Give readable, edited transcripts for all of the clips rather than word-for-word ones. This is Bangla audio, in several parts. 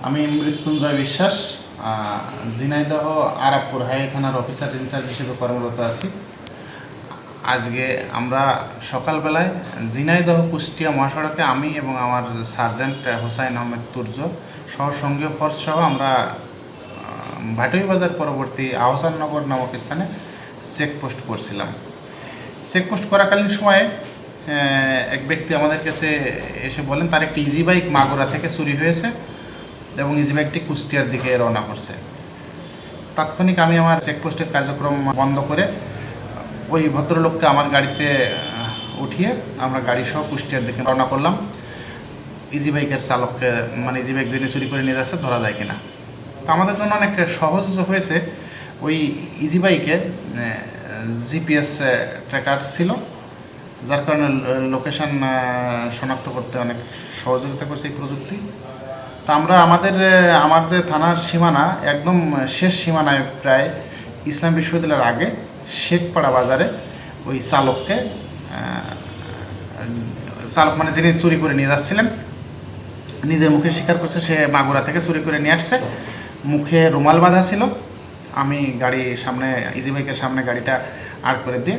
আমি মৃত্যুঞ্জয় বিশ্বাস ঝিনাইদহ আরাপপুর হাই থানার অফিসার ইনচার্জ হিসেবে কর্মরত আছি। আজকে আমরা সকালবেলায় ঝিনাইদহ কুষ্টিয়া মহাসড়কে আমি এবং আমার সার্জেন্ট হোসাইন আহমেদ তুর্য সহ সঙ্গীয় ফোর্স সহ আমরা ভাটুই বাজার পরবর্তী আহসাননগর নামক স্থানে চেকপোস্ট করছিলাম। চেকপোস্ট করাকালীন সময়ে এক ব্যক্তি আমাদের কাছে এসে বলেন তার একটি ইজি বাইক মাগুরা থেকে চুরি হয়েছে এবং ইজি বাইকটি কুষ্টিয়ার দিকে রওনা করছে। তাৎক্ষণিক আমি আমার চেকপোস্টের কার্যক্রম বন্ধ করে ওই ভদ্রলোককে আমার গাড়িতে উঠিয়ে আমরা গাড়ি সহ কুষ্টিয়ার দিকে রওনা করলাম। ইজি বাইকের চালককে ইজি বাইক যিনি চুরি করে নিয়ে যাচ্ছে ধরা যায় কিনা। তো আমাদের জন্য অনেক সহজ হয়েছে। ওই ইজি বাইকে জিপিএস ট্র্যাকার ছিল, যার কারণে লোকেশন শনাক্ত করতে অনেক সহযোগিতা করছে এই প্রযুক্তি। তা আমরা আমার যে থানার সীমানা একদম শেষ সীমানায়, প্রায় ইসলাম বিশ্ববিদ্যালয়ের আগে শেখপাড়া বাজারে ওই চালক যিনি চুরি করে নিয়ে যাচ্ছিলেন নিজের মুখে স্বীকার করছে সে মাগুরা থেকে চুরি করে নিয়ে আসছে। মুখে রুমাল বাঁধা ছিল। আমি ইজি বাইকের সামনে গাড়িটা আড় করে দিয়ে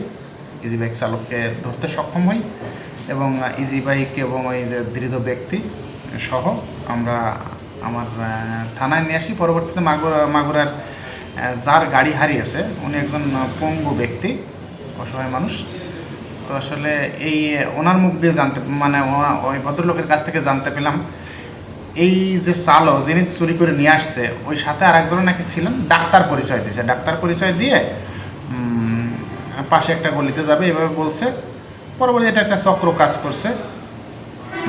ইজি বাইক চালককে ধরতে সক্ষম হই এবং ইজি বাইক এবং ওই যে ধৃত ব্যক্তি সহ আমরা আমার থানায় নিয়ে আসি। পরবর্তীতে মাগুরার যার গাড়ি হারিয়েছে উনি একজন পঙ্গু ব্যক্তি, অসহায় মানুষ। তো আসলে এই ওনার মুখ দিয়ে ওই ভদ্রলোকের কাছ থেকে জানতে পেলাম এই যে চালক যিনি চুরি করে নিয়ে আসছে ওই সাথে আর একজন নাকি ছিলেন, ডাক্তার পরিচয় দিয়েছে। ডাক্তার পরিচয় দিয়ে পাশে একটা গলিতে যাবে এভাবে বলছে। পরবর্তী এটা একটা চক্র কাজ করছে,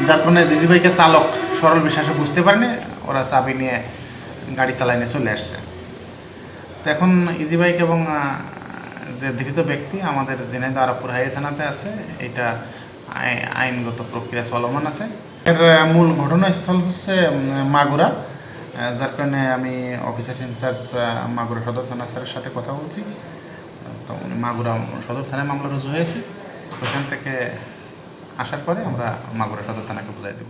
যার কারণে ইজি বাইকের চালক সরল বিশ্বাসে বুঝতে পারেনি, ওরা চাবি নিয়ে গাড়ি চালায় নিয়ে চলে আসছে। তো এখন ইজি বাইক এবং যে ধৃত ব্যক্তি আমাদের ঝিনাইদহ আরাপপুর হাই থানাতে আছে। এটা আইনগত প্রক্রিয়া চলমান আছে। এর মূল ঘটনাস্থল হচ্ছে মাগুরা, যার কারণে আমি অফিসার ইনচার্জ মাগুরা সদর থানা স্যারের সাথে কথা বলছি। তো মাগুরা সদর থানায় মামলা রুজু হয়েছে। ওখান থেকে আসার পরে আমরা মাগুরা সদর থানাকে বুঝাই দেব।